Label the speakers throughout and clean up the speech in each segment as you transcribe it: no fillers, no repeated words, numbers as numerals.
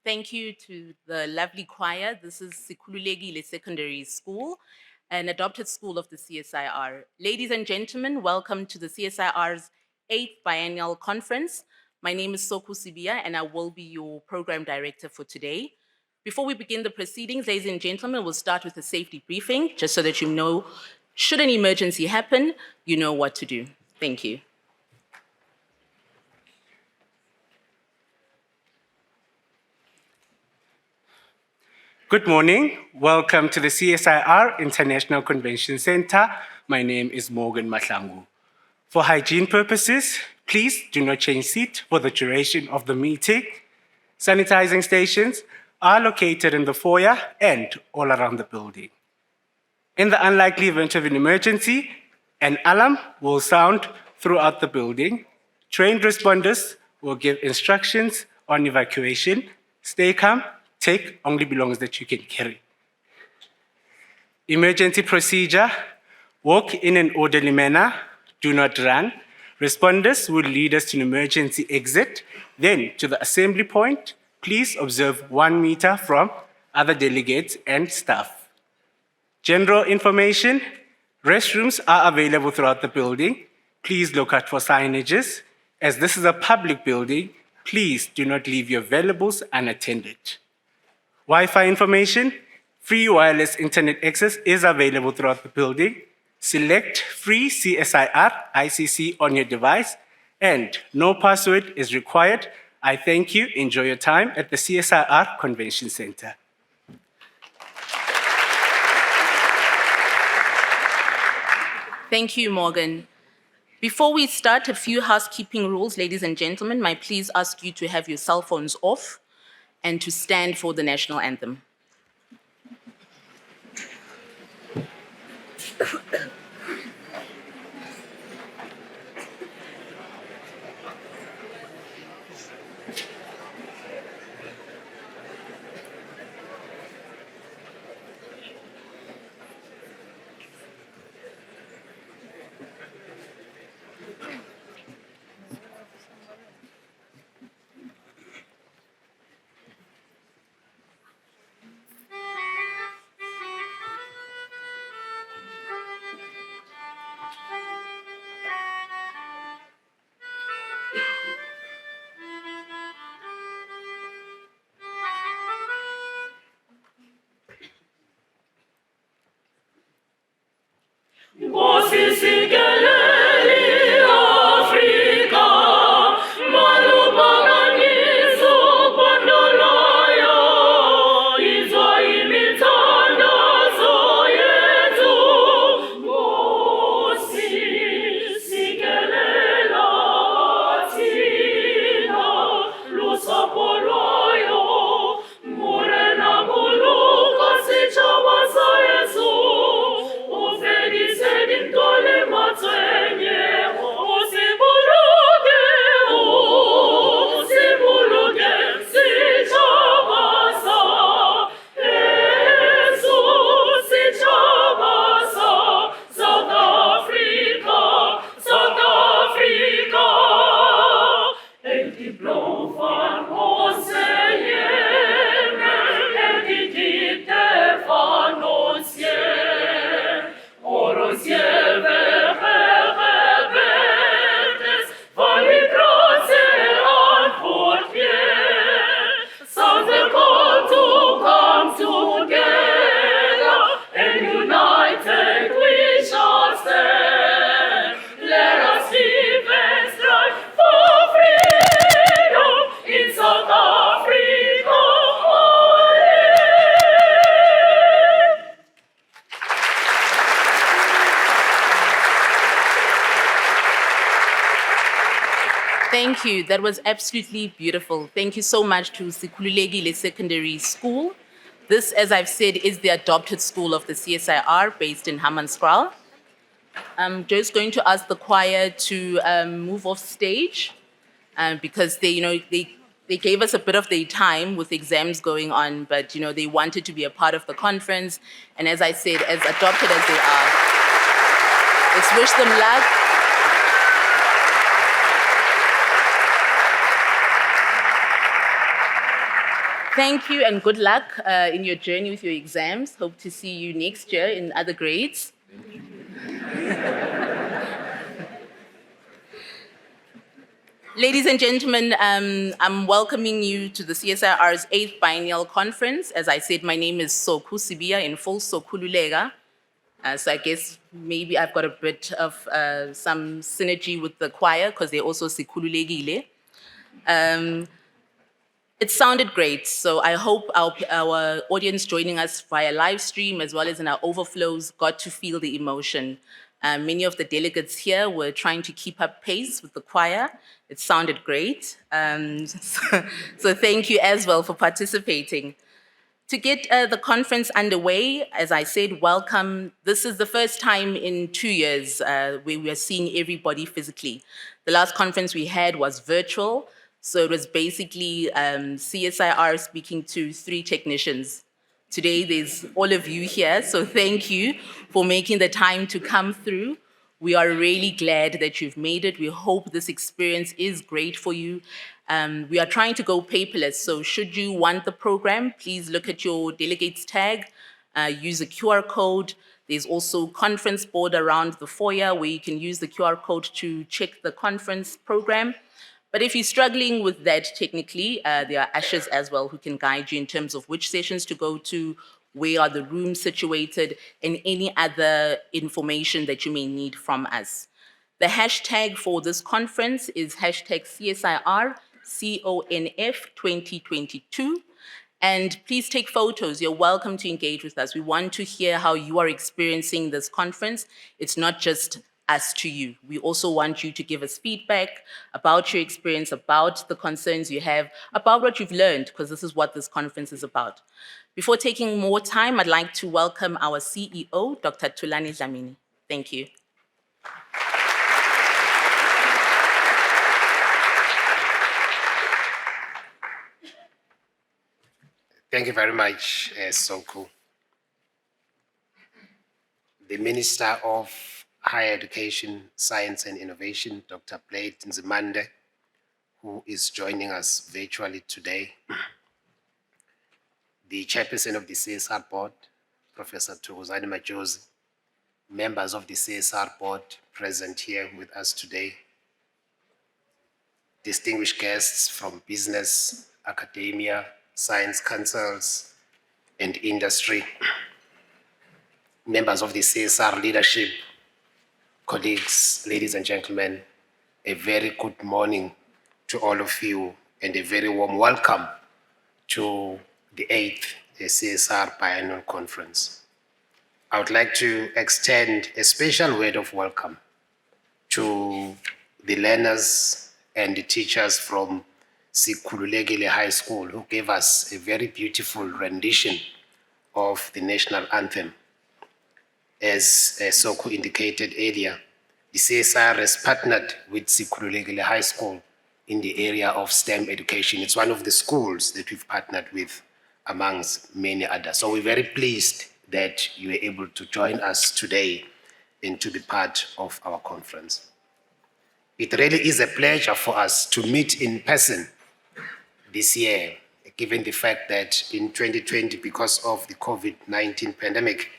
Speaker 1: Thank you to the lovely choir. This is Sikhululekile Secondary School, an adopted school of the CSIR. Ladies and gentlemen, welcome to the CSIR's 8th Biennial Conference. My name is Soku Sibia, and I will be your program director for today. Before we begin the proceedings, ladies and gentlemen, we'll start with a safety briefing, just so that you know, should an emergency happen, you know what to do. Thank you.
Speaker 2: Good morning. Welcome to the CSIR International Convention Centre. My name is Morgan Mahlangu. For hygiene purposes, please do not change seat for the duration of the meeting. Sanitizing stations are located in the foyer and all around the building. In the unlikely event of an emergency, an alarm will sound throughout the building. Trained responders will give instructions on evacuation. Stay calm. Take only belongings that you can carry. Emergency procedure, walk in an orderly manner, do not run. Responders will lead us to an emergency exit, then to the assembly point. Please observe 1 meter from other delegates and staff. General information, restrooms are available throughout the building. Please look out for signages. As this is a public building, please do not leave your valuables unattended. Wi-Fi information, free wireless internet access is available throughout the building. Select free CSIR ICC on your device, and no password is required. I thank you. Enjoy your time at the CSIR Convention Centre.
Speaker 1: Thank you, Morgan. Before we start, a few housekeeping rules, ladies and gentlemen. May I please ask you to have your cell phones off and to stand for the national anthem. Thank you. That was absolutely beautiful. Thank you so much to Sikhululekile Secondary School. This, as I've said, is the adopted school of the CSIR based in Hammanskraal. I'm just going to ask the choir to move off stage because they gave us a bit of their time with exams going on, but they wanted to be a part of the conference. And as I said, as adopted as they are, let's wish them luck. Thank you and good luck in your journey with your exams. Hope to see you next year in other grades. Ladies and gentlemen, I'm welcoming you to the CSIR's 8th Biennial Conference. As I said, my name is Soku Sibia, in full Sokululega. So I guess maybe I've got a bit of some synergy with the choir because they're also Sikululegile. It sounded great, so I hope our audience joining us via live stream as well as in our overflows got to feel the emotion. Many of the delegates here were trying to keep up pace with the choir. It sounded great. So thank you as well for participating. To get the conference underway, as I said, welcome. This is the first time in 2 years where we are seeing everybody physically. The last conference we had was virtual, so it was basically CSIR speaking to 3 technicians. Today, there's all of you here, so thank you for making the time to come through. We are really glad that you've made it. We hope this experience is great for you. We are trying to go paperless, so should you want the program, please look at your delegates tag, use a QR code. There's also conference board around the foyer where you can use the QR code to check the conference program. But if you're struggling with that technically, there are ushers as well who can guide you in terms of which sessions to go to, where are the rooms situated, and any other information that you may need from us. The hashtag for this conference is hashtag CSIR CONF 2022. And please take photos. You're welcome to engage with us. We want to hear how you are experiencing this conference. It's not just us to you. We also want you to give us feedback about your experience, about the concerns you have, about what you've learned, because this is what this conference is about. Before taking more time, I'd like to welcome our CEO, Dr. Thulani Dlamini. Thank you.
Speaker 3: Thank you very much, Soku. The Minister of Higher Education, Science and Innovation, Dr. Blade Nzimande, who is joining us virtually today. The Chairperson of the CSR Board, Professor Thokozani Majozi, members of the CSR Board present here with us today, distinguished guests from business, academia, science councils, and industry, members of the CSR leadership, colleagues, ladies and gentlemen, a very good morning to all of you and a very warm welcome to the 8th CSR Biennial Conference. I would like to extend a special word of welcome to the learners and the teachers from Sikhululegile High School who gave us a very beautiful rendition of the national anthem. As Soku indicated earlier, the CSIR has partnered with Sikhululegile High School in the area of STEM education. It's one of the schools that we've partnered with amongst many others. So we're very pleased that you were able to join us today and to be part of our conference. It really is a pleasure for us to meet in person this year, given the fact that in 2020, because of the COVID-19 pandemic,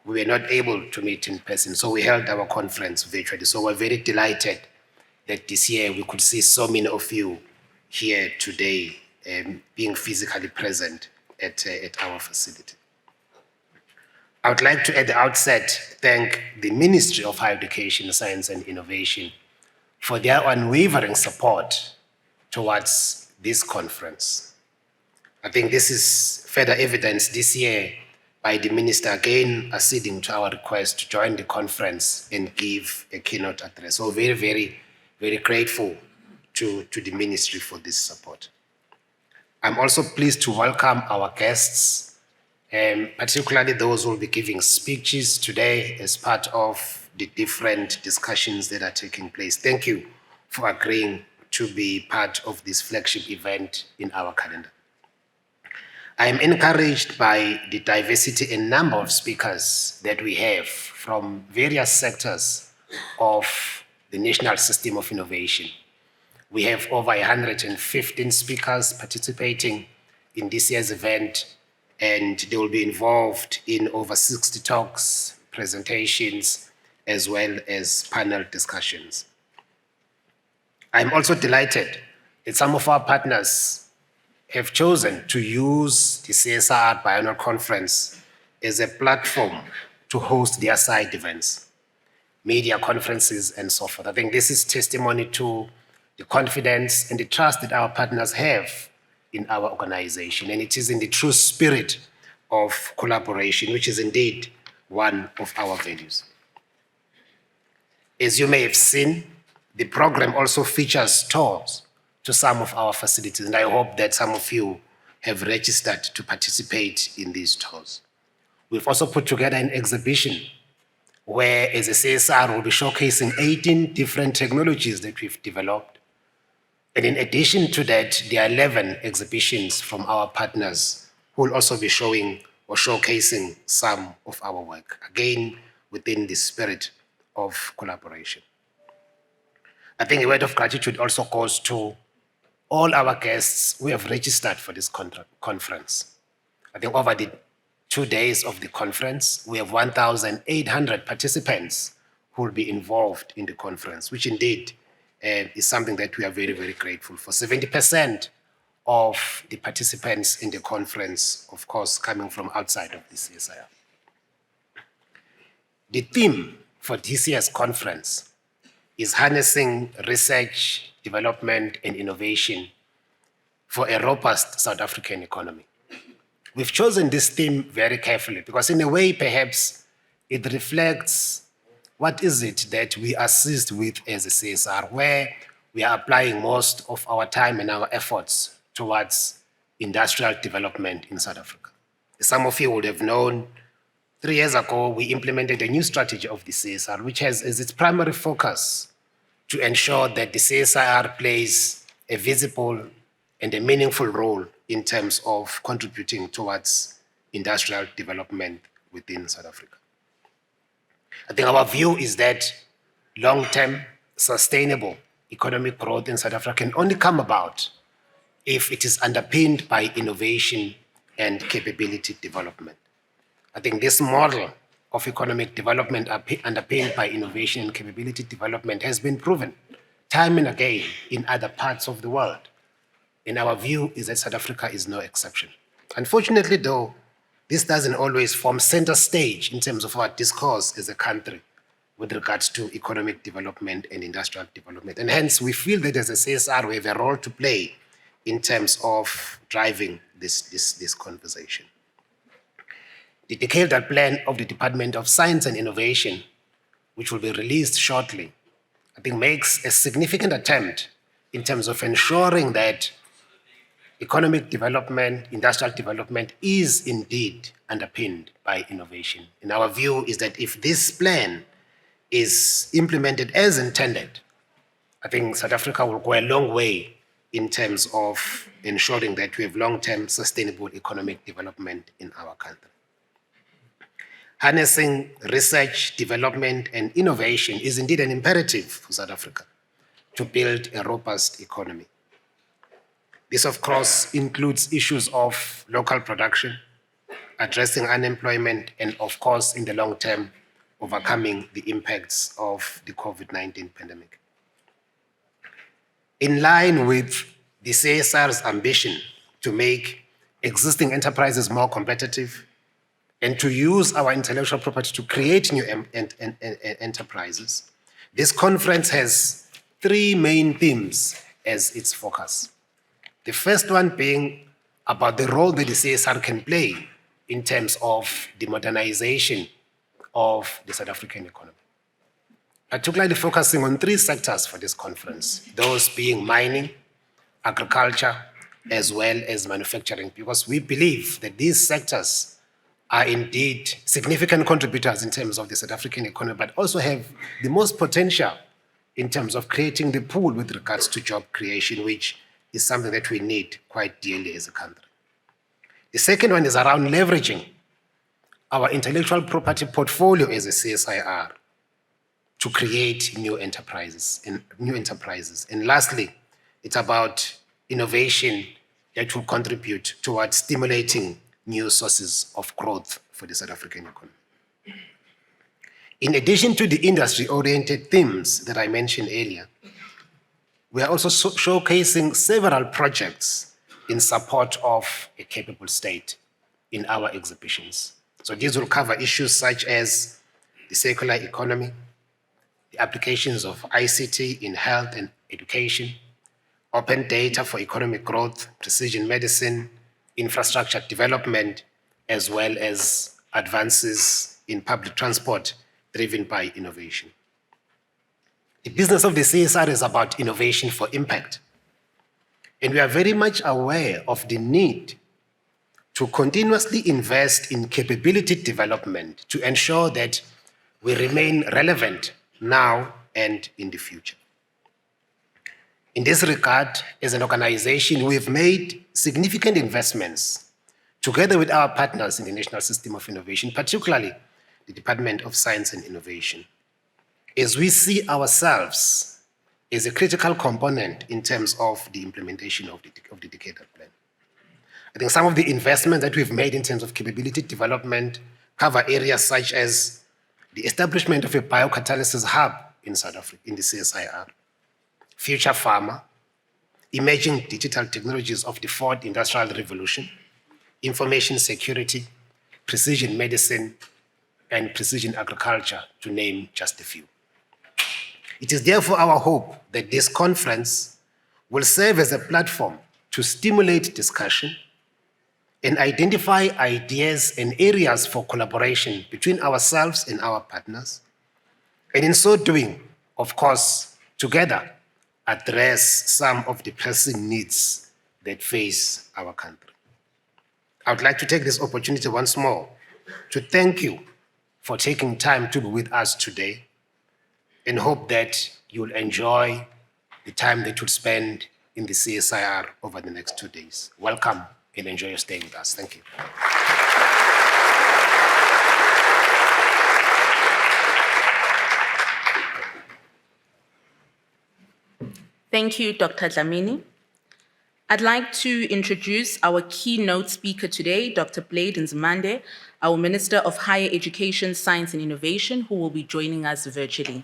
Speaker 3: we were not able to meet in person. So we held our conference virtually. So we're very delighted that this year we could see so many of you here today, being physically present at our facility. I would like to, at the outset, thank the Ministry of Higher Education, Science and Innovation for their unwavering support towards this conference. I think this is further evidence this year by the Minister again acceding to our request to join the conference and give a keynote address. So very, very, very grateful to the Ministry for this support. I'm also pleased to welcome our guests, particularly those who will be giving speeches today as part of the different discussions that are taking place. Thank you for agreeing to be part of this flagship event in our calendar. I am encouraged by the diversity and number of speakers that we have from various sectors of the national system of innovation. We have over 115 speakers participating in this year's event, and they will be involved in over 60 talks, presentations, as well as panel discussions. I'm also delighted that some of our partners have chosen to use the CSIR Biennial Conference as a platform to host their side events, media conferences, and so forth. I think this is testimony to the confidence and the trust that our partners have in our organization, and it is in the true spirit of collaboration, which is indeed one of our values. As you may have seen, the program also features tours to some of our facilities, and I hope that some of you have registered to participate in these tours. We've also put together an exhibition where, as a CSR, we'll be showcasing 18 different technologies that we've developed. And in addition to that, there are 11 exhibitions from our partners who will also be showing or showcasing some of our work, again, within the spirit of collaboration. I think a word of gratitude also goes to all our guests who have registered for this conference. I think over the 2 days of the conference, we have 1,800 participants who will be involved in the conference, which indeed is something that we are very, very grateful for. 70% of the participants in the conference, of course, coming from outside of the CSIR. The theme for this year's conference is harnessing research, development, and innovation for a robust South African economy. We've chosen this theme very carefully because in a way, perhaps, it reflects what is it that we assist with as a CSR, where we are applying most of our time and our efforts towards industrial development in South Africa. Some of you would have known 3 years ago, we implemented a new strategy of the CSR, which has as its primary focus to ensure that the CSIR plays a visible and a meaningful role in terms of contributing towards industrial development within South Africa. I think our view is that long-term, sustainable economic growth in South Africa can only come about if it is underpinned by innovation and capability development. I think this model of economic development underpinned by innovation and capability development has been proven time and again in other parts of the world. And our view is that South Africa is no exception. Unfortunately, though, this doesn't always form center stage in terms of our discourse as a country with regards to economic development and industrial development. And hence, we feel that as a CSR, we have a role to play in terms of driving this conversation. The decadal plan of the Department of Science and Innovation, which will be released shortly, I think makes a significant attempt in terms of ensuring that economic development, industrial development is indeed underpinned by innovation. And our view is that if this plan is implemented as intended, I think South Africa will go a long way in terms of ensuring that we have long-term sustainable economic development in our country. Harnessing research, development, and innovation is indeed an imperative for South Africa to build a robust economy. This, of course, includes issues of local production, addressing unemployment, and, of course, in the long term, overcoming the impacts of the COVID-19 pandemic. In line with the CSR's ambition to make existing enterprises more competitive and to use our intellectual property to create new enterprises, this conference has 3 main themes as its focus. The first one being about the role that the CSR can play in terms of the modernization of the South African economy. Particularly focusing on 3 sectors for this conference, those being mining, agriculture, as well as manufacturing, because we believe that these sectors are indeed significant contributors in terms of the South African economy, but also have the most potential in terms of creating the pool with regards to job creation, which is something that we need quite dearly as a country. The second one is around leveraging our intellectual property portfolio as a CSIR to create new enterprises. And lastly, it's about innovation that will contribute towards stimulating new sources of growth for the South African economy. In addition to the industry-oriented themes that I mentioned earlier, we are also showcasing several projects in support of a capable state in our exhibitions. So these will cover issues such as the circular economy, the applications of ICT in health and education, open data for economic growth, precision medicine, infrastructure development, as well as advances in public transport driven by innovation. The business of the CSR is about innovation for impact. And we are very much aware of the need to continuously invest in capability development to ensure that we remain relevant now and in the future. In this regard, as an organization, we've made significant investments together with our partners in the National System of Innovation, particularly the Department of Science and Innovation, as we see ourselves as a critical component in terms of the implementation of the decadal plan. I think some of the investments that we've made in terms of capability development cover areas such as the establishment of a biocatalysis hub in South Africa, in the CSIR, future pharma, emerging digital technologies of the fourth industrial revolution, information security, precision medicine, and precision agriculture, to name just a few. It is therefore our hope that this conference will serve as a platform to stimulate discussion and identify ideas and areas for collaboration between ourselves and our partners, and in so doing, of course, together address some of the pressing needs that face our country. I would like to take this opportunity once more to thank you for taking time to be with us today, and hope that you'll enjoy the time that you'll spend in the CSIR over the next 2 days. Welcome and enjoy your stay with us. Thank you.
Speaker 1: Thank you, Dr. Dlamini. I'd like to introduce our keynote speaker today, Dr. Blade Nzimande, our Minister of Higher Education, Science and Innovation, who will be joining us virtually.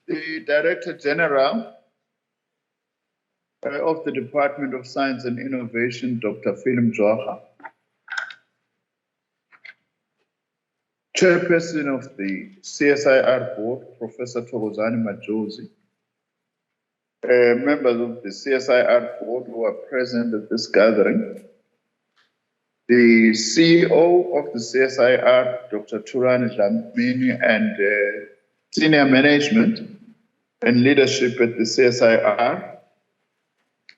Speaker 4: The Director General of the Department of Science and Innovation, Dr. Philip Mjwara, Chairperson of the CSIR Board, Professor Thokozani Majozi, members of the CSIR Board who are present at this gathering, the CEO of the CSIR, Dr. Thulani Dlamini, and senior management and leadership at the CSIR,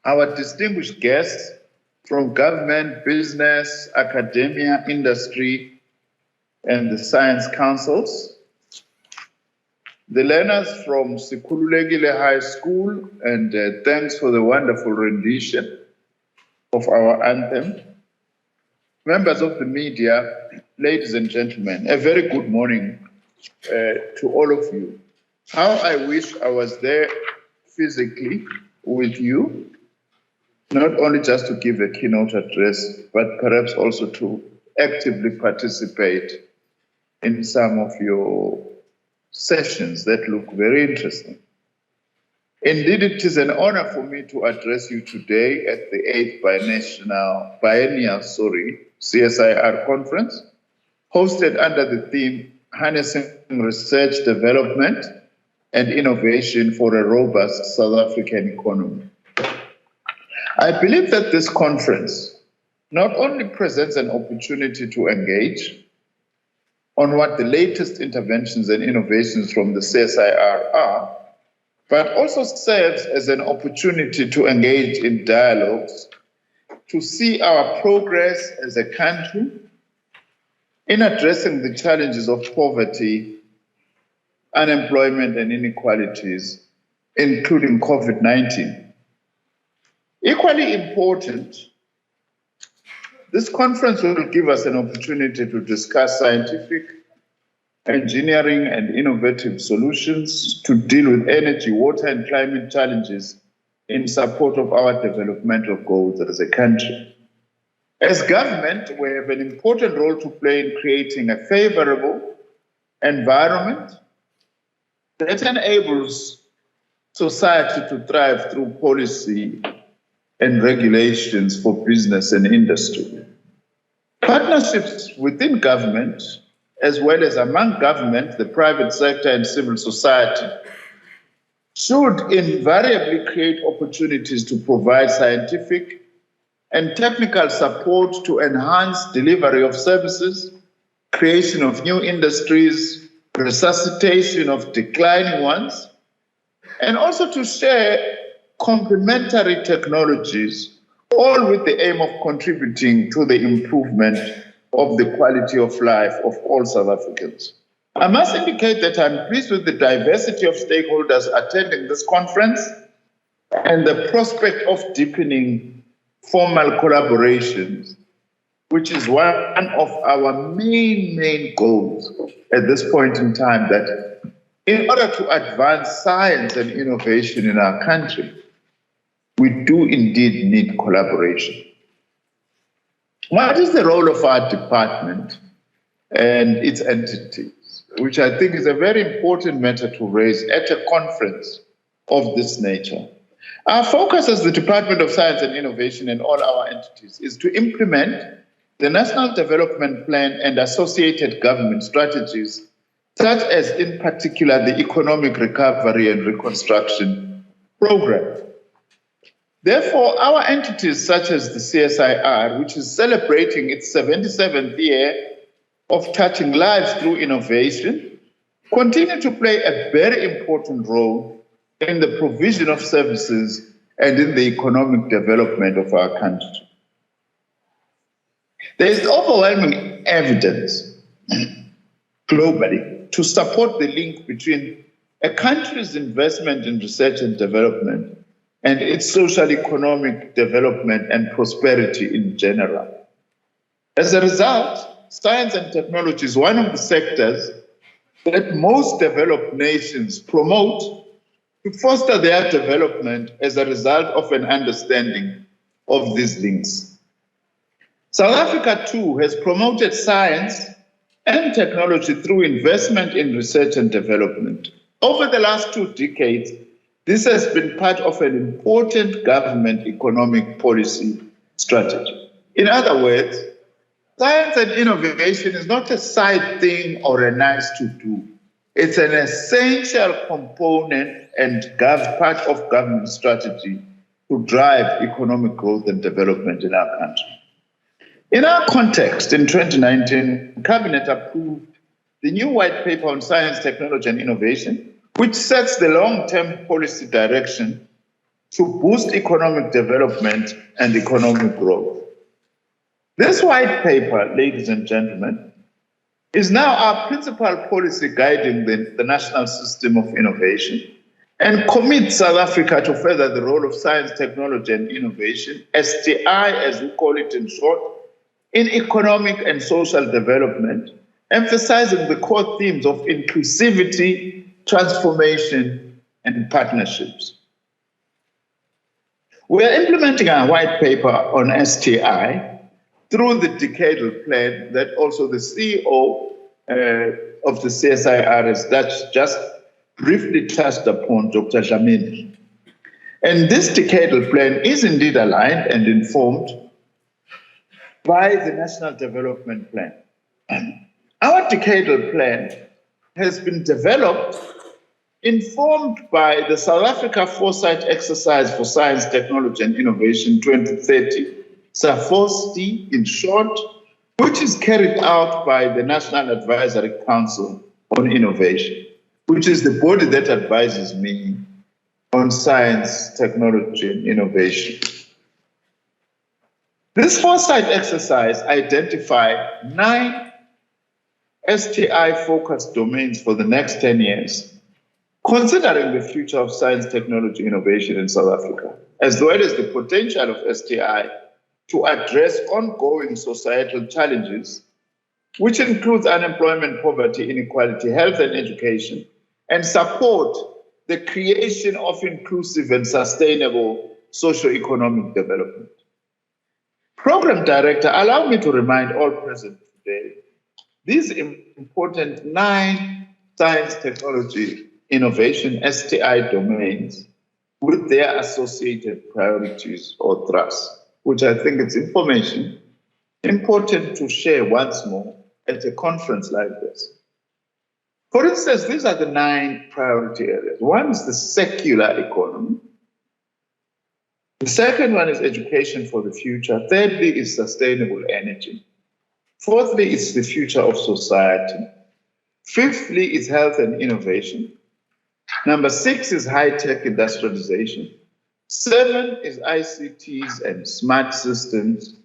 Speaker 4: our distinguished guests from government, business, academia, industry, and the science councils, the learners from Sikhululegile High School, and thanks for the wonderful rendition of our anthem, members of the media, ladies and gentlemen, a very good morning to all of you. How I wish I was there physically with you, not only just to give a keynote address, but perhaps also to actively participate in some of your sessions that look very interesting. Indeed, it is an honor for me to address you today at the 8th Biennial CSIR Conference, hosted under the theme Harnessing Research, Development and Innovation for a Robust South African Economy. I believe that this conference not only presents an opportunity to engage on what the latest interventions and innovations from the CSIR are, but also serves as an opportunity to engage in dialogues, to see our progress as a country in addressing the challenges of poverty, unemployment, and inequalities, including COVID-19. Equally important, This conference will give us an opportunity to discuss scientific, engineering, and innovative solutions to deal with energy, water, and climate challenges in support of our developmental goals as a country. As government, we have an important role to play in creating a favorable environment that enables society to thrive through policy and regulations for business and industry. Partnerships within government, as well as among government, the private sector, and civil society, should invariably create opportunities to provide scientific and technical support to enhance delivery of services, creation of new industries, resuscitation of declining ones, and also to share complementary technologies, all with the aim of contributing to the improvement of the quality of life of all South Africans. I must indicate that I'm pleased with the diversity of stakeholders attending this conference and the prospect of deepening formal collaborations, which is one of our main goals at this point in time, that in order to advance science and innovation in our country, we do indeed need collaboration. What is the role of our department and its entities, which I think is a very important matter to raise at a conference of this nature? Our focus as the Department of Science and Innovation and all our entities is to implement the National Development Plan and associated government strategies, such as in particular the Economic Recovery and Reconstruction Program. Therefore, our entities such as the CSIR, which is celebrating its 77th year of touching lives through innovation, continue to play a very important role in the provision of services and in the economic development of our country. There is overwhelming evidence globally to support the link between a country's investment in research and development and its social economic development and prosperity in general. As a result, science and technology is one of the sectors that most developed nations promote to foster their development as a result of an understanding of these links. South Africa, too, has promoted science and technology through investment in research and development. Over the last 2 decades, this has been part of an important government economic policy strategy. In other words, science and innovation is not a side thing or a nice to do. It's an essential component and part of government strategy to drive economic growth and development in our country. In our context, in 2019, Cabinet approved the new white paper on science, technology, and innovation, which sets the long-term policy direction to boost economic development and economic growth. This white paper, ladies and gentlemen, is now our principal policy guiding the national system of innovation and commits South Africa to further the role of science, technology, and innovation, STI as we call it in short, in economic and social development, emphasizing the core themes of inclusivity, transformation, and partnerships. We are implementing our white paper on STI through the decadal plan that also the CEO of the CSIR has just briefly touched upon, Dr. Dlamini. And this decadal plan is indeed aligned and informed by the National Development Plan. Our decadal plan has been developed, informed by the South Africa Foresight Exercise for Science, Technology and Innovation 2030, SAFOSTI in short, which is carried out by the National Advisory Council on Innovation, which is the body that advises me on science, technology and innovation. This foresight exercise identified 9 STI-focused domains for the next 10 years, considering the future of science, technology, innovation in South Africa, as well as the potential of STI to address ongoing societal challenges, which includes unemployment, poverty, inequality, health and education, and support the creation of inclusive and sustainable socioeconomic development. Program Director, allow me to remind all present today, these important 9 science, technology, innovation, STI domains with their associated priorities or thrusts, which I think it's information important to share once more at a conference like this. For instance, these are the 9 priority areas. One is the secular economy. The second one is education for the future. Thirdly is sustainable energy. Fourthly is the future of society. Fifthly is health and innovation. Number 6 is high-tech industrialization. 7 is ICTs and smart systems.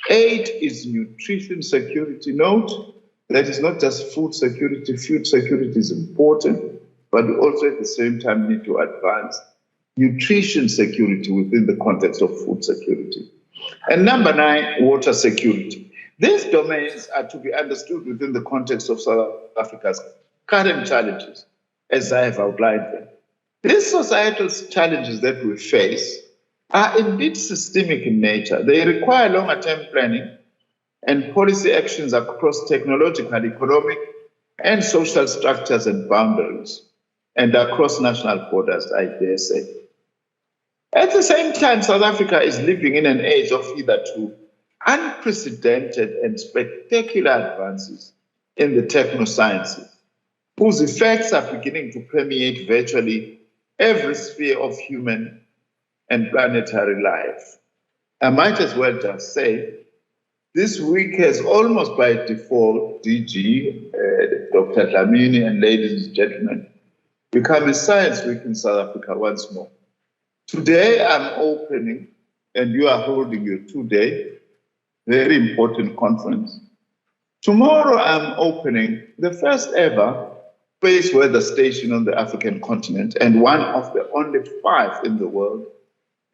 Speaker 4: 8 is nutrition security. Note that is not just food security. Food security is important, but we also at the same time need to advance nutrition security within the context of food security. And number 9, water security. These domains are to be understood within the context of South Africa's current challenges, as I have outlined them. These societal challenges that we face are indeed systemic in nature. They require longer-term planning and policy actions across technological, economic, and social structures and boundaries, and across national borders, I dare say. At the same time, South Africa is living in an age of hitherto unprecedented and spectacular advances in the technosciences, whose effects are beginning to permeate virtually every sphere of human and planetary life. I might as well just say, this week has almost by default, DG, Dr. Dlamini, and ladies and gentlemen, become a science week in South Africa once more. Today I'm opening, and you are holding your 2-day, very important conference. Tomorrow I'm opening the first ever space weather station on the African continent, and one of the only 5 in the world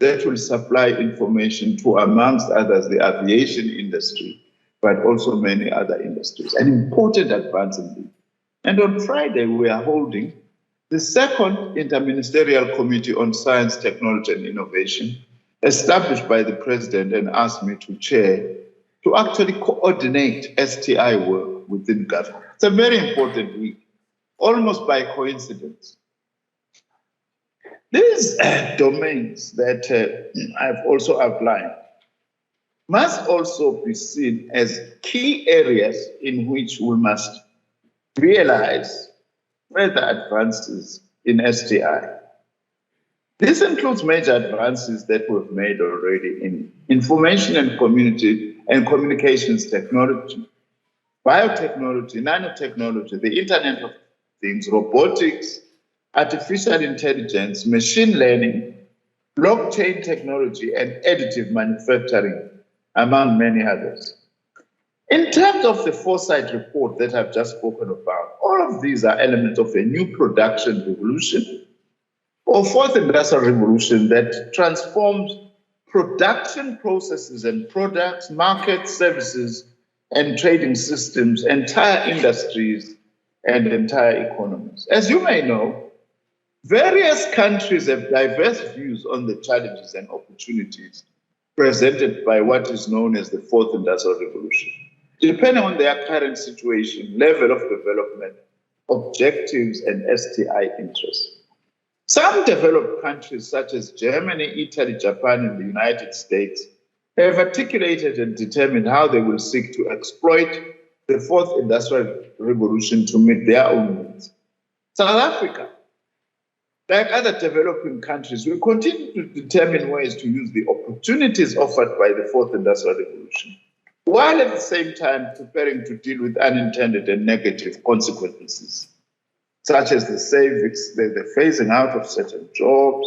Speaker 4: that will supply information to, amongst others, the aviation industry, but also many other industries. An important advance indeed. And on Friday, we are holding the second Interministerial Committee on Science, Technology and Innovation, established by the President and asked me to chair, to actually coordinate STI work within government. It's a very important week, almost by coincidence. These domains that I've also outlined must also be seen as key areas in which we must realize further advances in STI. This includes major advances that we've made already in information and communications technology, biotechnology, nanotechnology, the Internet of Things, robotics, artificial intelligence, machine learning, blockchain technology, and additive manufacturing, among many others. In terms of the foresight report that I've just spoken about, all of these are elements of a new production revolution or fourth industrial revolution that transforms production processes and products, markets, services, and trading systems, entire industries, and entire economies. As you may know, various countries have diverse views on the challenges and opportunities presented by what is known as the fourth industrial revolution, depending on their current situation, level of development, objectives, and STI interests. Some developed countries such as Germany, Italy, Japan, and the United States have articulated and determined how they will seek to exploit the fourth industrial revolution to meet their own needs. South Africa, like other developing countries, we continue to determine ways to use the opportunities offered by the fourth industrial revolution, while at the same time preparing to deal with unintended and negative consequences, such as the phasing out of certain jobs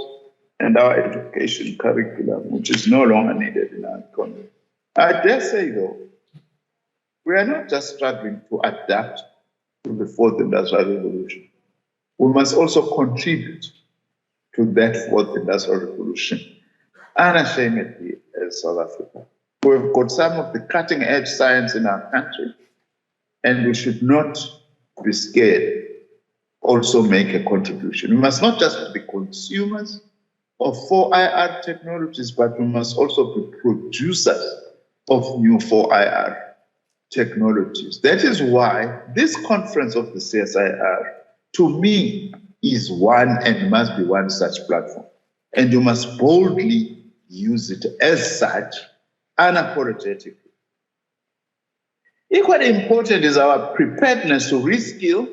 Speaker 4: and our education curriculum, which is no longer needed in our economy. I dare say, though, we are not just struggling to adapt to the fourth industrial revolution. We must also contribute to that fourth industrial revolution unashamedly as South Africa. We've got some of the cutting edge science in our country, and we should not be scared also make a contribution. We must not just be consumers of 4IR technologies, but we must also be producers of new 4IR technologies. That is why this conference of the CSIR, to me, is one and must be one such platform. And you must boldly use it as such, unapologetically. Equally important is our preparedness to reskill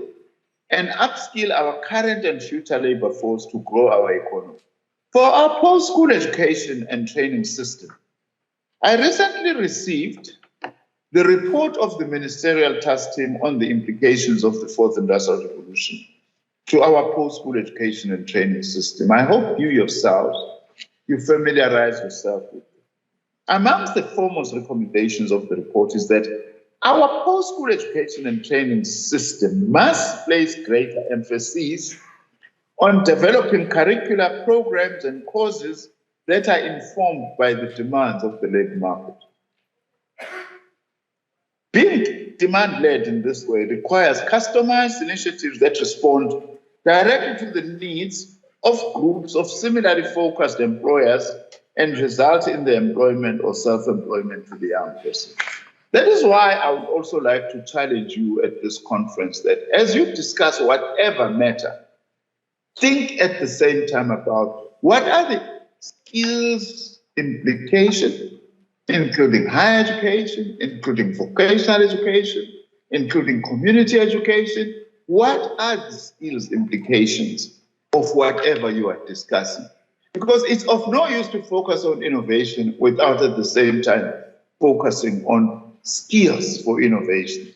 Speaker 4: and upskill our current and future labor force to grow our economy. For our post-school education and training system, I recently received the report of the Ministerial Task Team on the implications of the Fourth Industrial Revolution to our post-school education and training system. I hope you yourselves, you familiarize yourself with it. Amongst the foremost recommendations of the report is that our post-school education and training system must place greater emphasis on developing curricular programs and courses that are informed by the demands of the labor market. Being demand-led in this way requires customized initiatives that respond directly to the needs of groups of similarly focused employers and result in the employment or self-employment to the young person. That is why I would also like to challenge you at this conference that as you discuss whatever matter, think at the same time about what are the skills implications, including higher education, including vocational education, including community education. What are the skills implications of whatever you are discussing? Because it's of no use to focus on innovation without at the same time focusing on skills for innovation.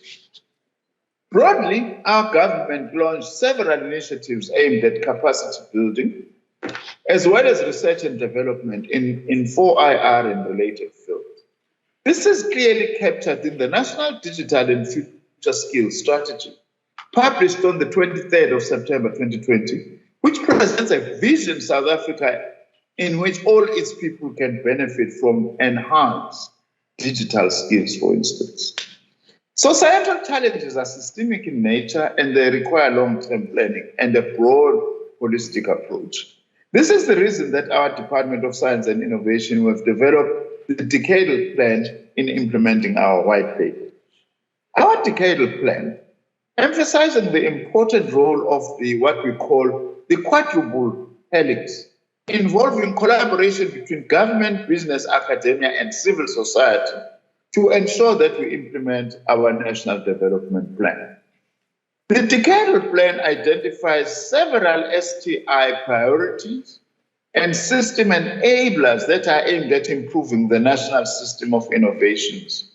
Speaker 4: Broadly, our government launched several initiatives aimed at capacity building, as well as research and development in 4IR and related fields. This is clearly captured in the National Digital and Future Skills Strategy, published on the 23rd of September 2020, which presents a vision South Africa in which all its people can benefit from enhanced digital skills, for instance. Societal challenges are systemic in nature and they require long-term planning and a broad holistic approach. This is the reason that our Department of Science and Innovation have developed the decadal plan in implementing our white paper. Our decadal plan, emphasizing the important role of the what we call the quadruple helix, involving collaboration between government, business, academia, and civil society to ensure that we implement our national development plan. The decadal plan identifies several STI priorities and system enablers that are aimed at improving the national system of innovations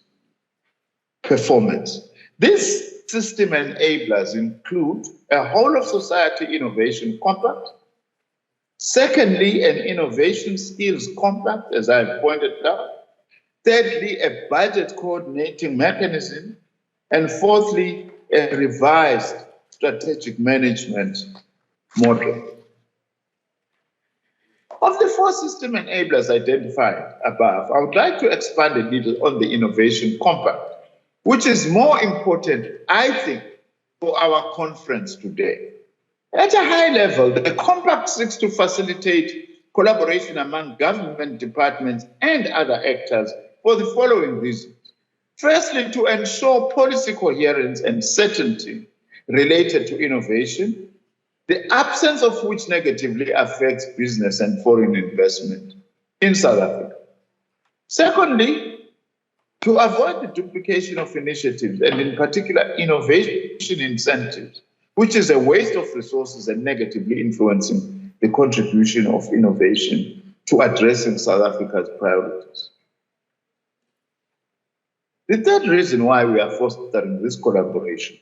Speaker 4: performance. These system enablers include a whole of society innovation compact, secondly, an innovation skills compact, as I've pointed out, thirdly, a budget coordinating mechanism, and fourthly, a revised strategic management model. Of the four system enablers identified above, I would like to expand a little on the innovation compact, which is more important, I think, for our conference today. At a high level, the compact seeks to facilitate collaboration among government departments and other actors for the following reasons. Firstly, to ensure policy coherence and certainty related to innovation, the absence of which negatively affects business and foreign investment in South Africa. Secondly, to avoid the duplication of initiatives and in particular innovation incentives, which is a waste of resources and negatively influencing the contribution of innovation to addressing South Africa's priorities. The third reason why we are fostering this collaboration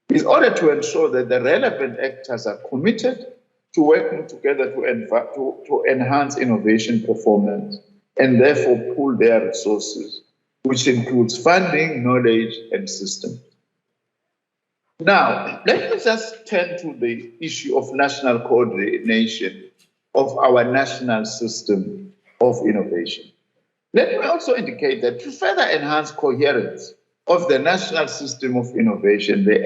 Speaker 4: is in order to ensure that the relevant actors are committed to working together to enhance innovation performance and therefore pool their resources, which includes funding, knowledge, and systems. Now, let me just turn to the issue of national coordination of our national system of innovation. Let me also indicate that to further enhance coherence of the national system of innovation, the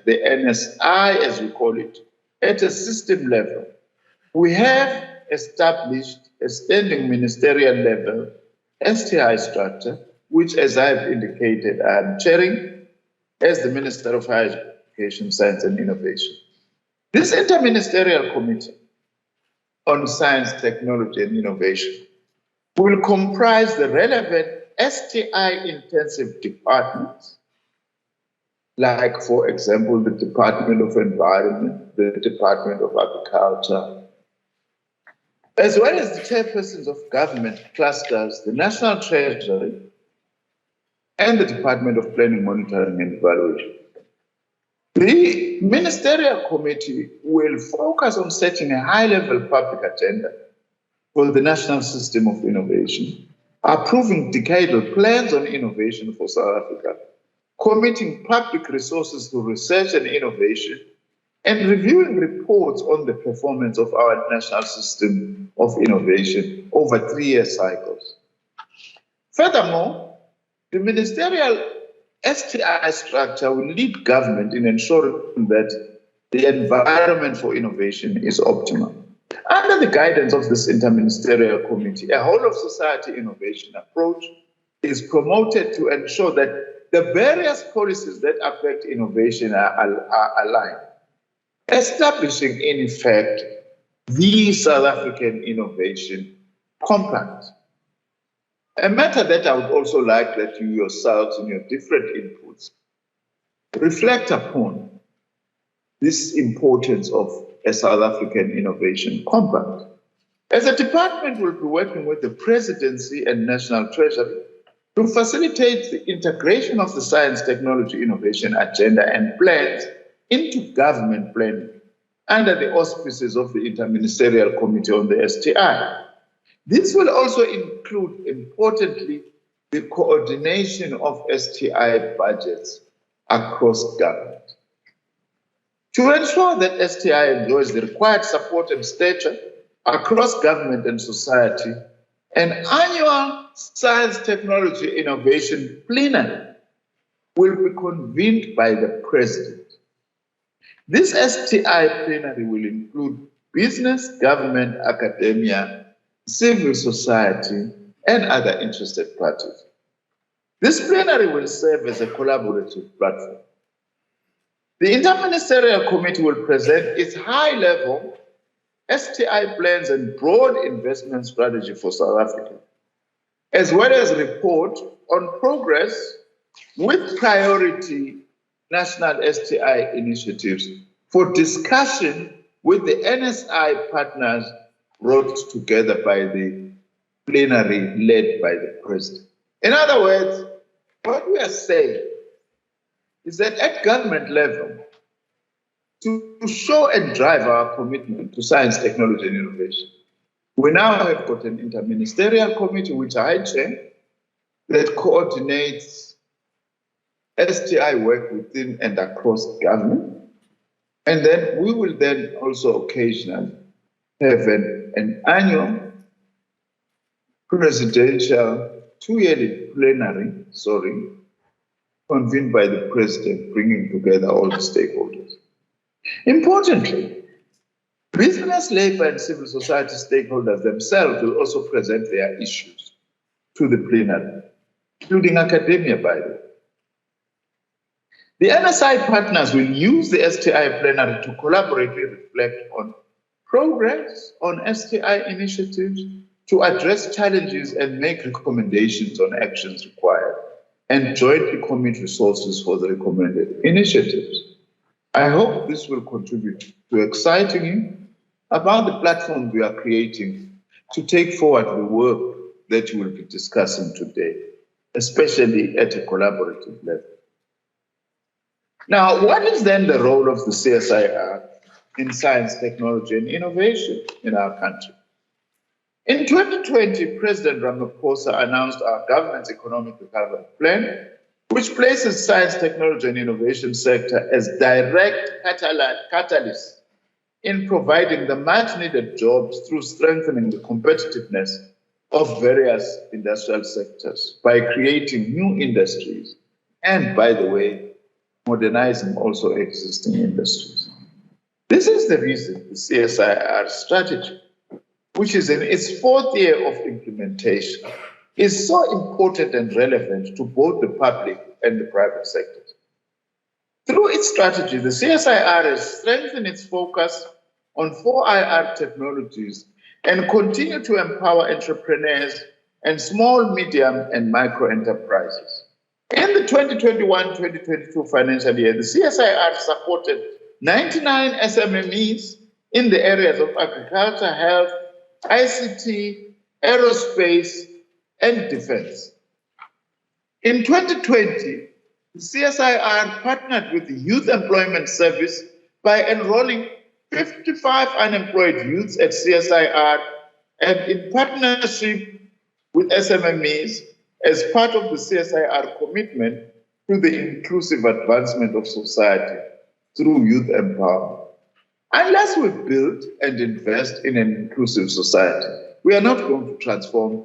Speaker 4: NSI, as we call it, at a system level, we have established a standing ministerial level STI structure, which, as I've indicated, I am chairing as the Minister of Higher Education, Science and Innovation. This interministerial committee on science, technology and innovation will comprise the relevant STI-intensive departments, like, for example, the Department of Environment, the Department of Agriculture, as well as the chairpersons of government clusters, the National Treasury, and the Department of Planning, Monitoring and Evaluation. The Ministerial Committee will focus on setting a high-level public agenda for the national system of innovation, approving decadal plans on innovation for South Africa, committing public resources to research and innovation, and reviewing reports on the performance of our national system of innovation over 3-year cycles. Furthermore, the ministerial STI structure will lead government in ensuring that the environment for innovation is optimal. Under the guidance of this interministerial committee, a whole of society innovation approach is promoted to ensure that the various policies that affect innovation are aligned, establishing, in effect, the South African Innovation Compact. A matter that I would also like that you yourselves, in your different inputs, reflect upon this importance of a South African Innovation Compact. As a department, we'll be working with the Presidency and National Treasury to facilitate the integration of the science, technology, innovation agenda and plans into government planning under the auspices of the Interministerial Committee on the STI. This will also include, importantly, the coordination of STI budgets across government. To ensure that STI enjoys the required support and stature across government and society, an annual Science, Technology, Innovation Plenary will be convened by the President. This STI plenary will include business, government, academia, civil society, and other interested parties. This plenary will serve as a collaborative platform. The Interministerial Committee will present its high-level STI plans and broad investment strategy for South Africa, as well as report on progress with priority national STI initiatives for discussion with the NSI partners brought together by the plenary led by the President. In other words, what we are saying is that at government level, to show and drive our commitment to science, technology, and innovation, we now have got an interministerial committee, which I chair, that coordinates STI work within and across government. And then we will then also occasionally have an annual presidential 2-yearly plenary, convened by the President, bringing together all the stakeholders. Importantly, business, labor, and civil society stakeholders themselves will also present their issues to the plenary, including academia, by the way. The NSI partners will use the STI plenary to collaboratively reflect on progress on STI initiatives, to address challenges and make recommendations on actions required, and jointly commit resources for the recommended initiatives. I hope this will contribute to exciting you about the platform we are creating to take forward the work that you will be discussing today, especially at a collaborative level. Now, what is then the role of the CSIR in science, technology, and innovation in our country? In 2020, President Ramaphosa announced our government's economic recovery plan, which places science, technology, and innovation sector as direct catalyst in providing the much-needed jobs through strengthening the competitiveness of various industrial sectors by creating new industries and, by the way, modernizing also existing industries. This is the reason the CSIR strategy, which is in its fourth year of implementation, is so important and relevant to both the public and the private sectors. Through its strategy, the CSIR has strengthened its focus on 4IR technologies and continue to empower entrepreneurs and small, medium, and micro enterprises. In the 2021-2022 financial year, the CSIR supported 99 SMMEs in the areas of agriculture, health, ICT, aerospace, and defense. In 2020, the CSIR partnered with the Youth Employment Service by enrolling 55 unemployed youths at CSIR and in partnership with SMMEs as part of the CSIR commitment to the inclusive advancement of society through youth empowerment. Unless we build and invest in an inclusive society, we are not going to transform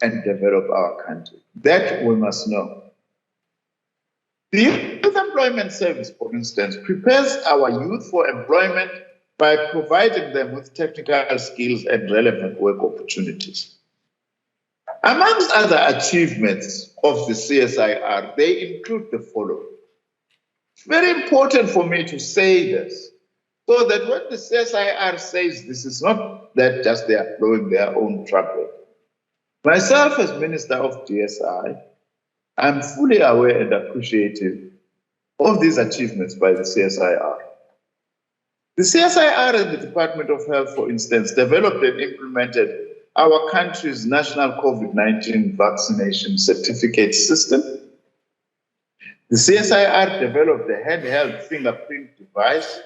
Speaker 4: and develop our country. That we must know. The Youth Employment Service, for instance, prepares our youth for employment by providing them with technical skills and relevant work opportunities. Amongst other achievements of the CSIR, they include the following. It's very important for me to say this, so that when the CSIR says this, is not that just they are blowing their own trumpet. Myself as Minister of DSI, I'm fully aware and appreciative of these achievements by the CSIR. The CSIR and the Department of Health, for instance, developed and implemented our country's national COVID-19 vaccination certificate system. The CSIR developed a handheld fingerprint device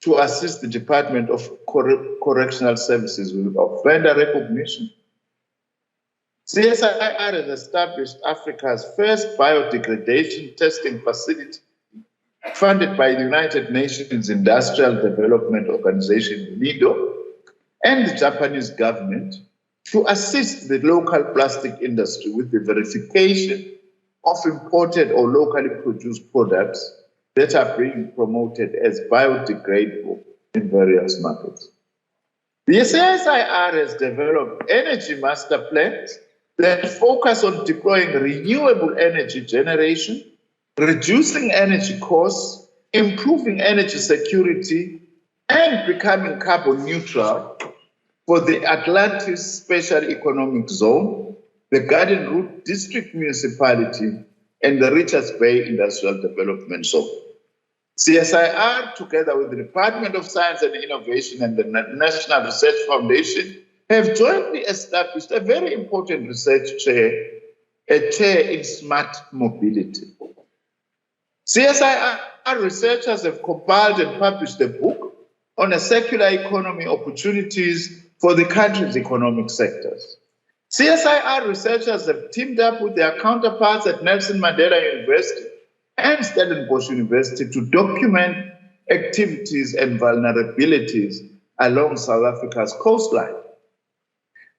Speaker 4: to assist the Department of Correctional Services with offender recognition. CSIR has established Africa's first biodegradation testing facility funded by the United Nations Industrial Development Organization, UNIDO, and the Japanese government to assist the local plastic industry with the verification of imported or locally produced products that are being promoted as biodegradable in various markets. The CSIR has developed energy master plans that focus on deploying renewable energy generation, reducing energy costs, improving energy security, and becoming carbon neutral for the Atlantis Special Economic Zone, the Garden Route District Municipality, and the Richards Bay Industrial Development Zone. CSIR, together with the Department of Science and Innovation and the National Research Foundation, have jointly established a very important research chair, a chair in smart mobility. CSIR researchers have compiled and published a book on a circular economy opportunities for the country's economic sectors. CSIR researchers have teamed up with their counterparts at Nelson Mandela University and Stellenbosch University to document activities and vulnerabilities along South Africa's coastline.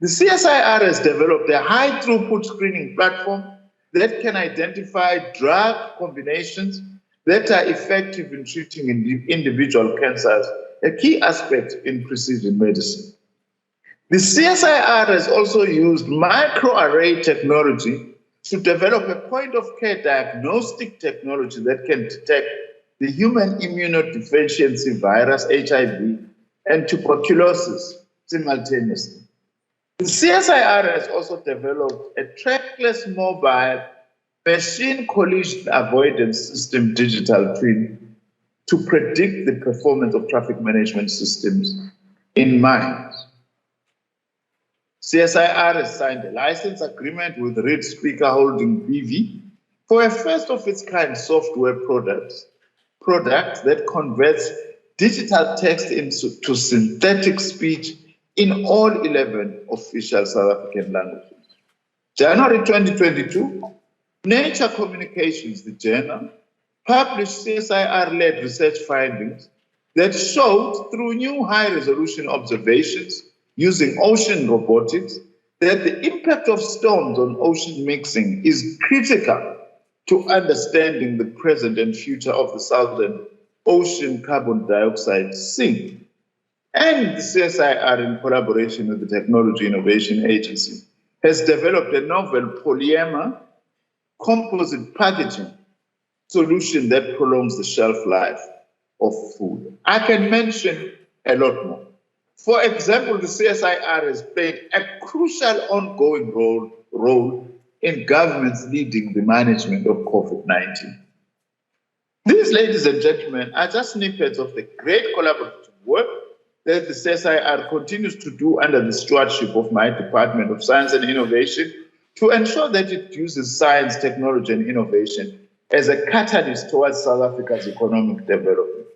Speaker 4: The CSIR has developed a high-throughput screening platform that can identify drug combinations that are effective in treating individual cancers, a key aspect in precision medicine. The CSIR has also used microarray technology to develop a point-of-care diagnostic technology that can detect the human immunodeficiency virus, HIV, and tuberculosis simultaneously. The CSIR has also developed a trackless mobile machine collision avoidance system digital twin to predict the performance of traffic management systems in mines. CSIR has signed a license agreement with Reed Speaker Holding BV for a first-of-its-kind software product that converts digital text into synthetic speech in all 11 official South African languages. January 2022, Nature Communications, the journal, published CSIR-led research findings that showed through new high-resolution observations using ocean robotics that the impact of storms on ocean mixing is critical to understanding the present and future of the Southern Ocean carbon dioxide sink. And the CSIR, in collaboration with the Technology Innovation Agency, has developed a novel polymer composite packaging solution that prolongs the shelf life of food. I can mention a lot more. For example, the CSIR has played a crucial ongoing role in governments leading the management of COVID-19. These, ladies and gentlemen, are just snippets of the great collaborative work that the CSIR continues to do under the stewardship of my Department of Science and Innovation to ensure that it uses science, technology, and innovation as a catalyst towards South Africa's economic development.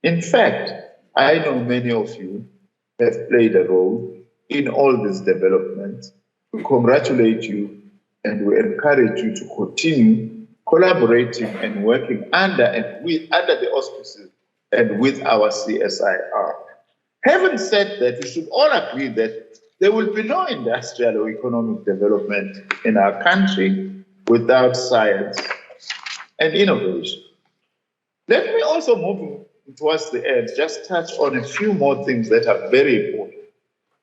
Speaker 4: In fact, I know many of you have played a role in all these developments. We congratulate you and we encourage you to continue collaborating and working under the auspices and with our CSIR. Having said that, we should all agree that there will be no industrial or economic development in our country without science and innovation. Let me also move towards the end, just touch on a few more things that are very important.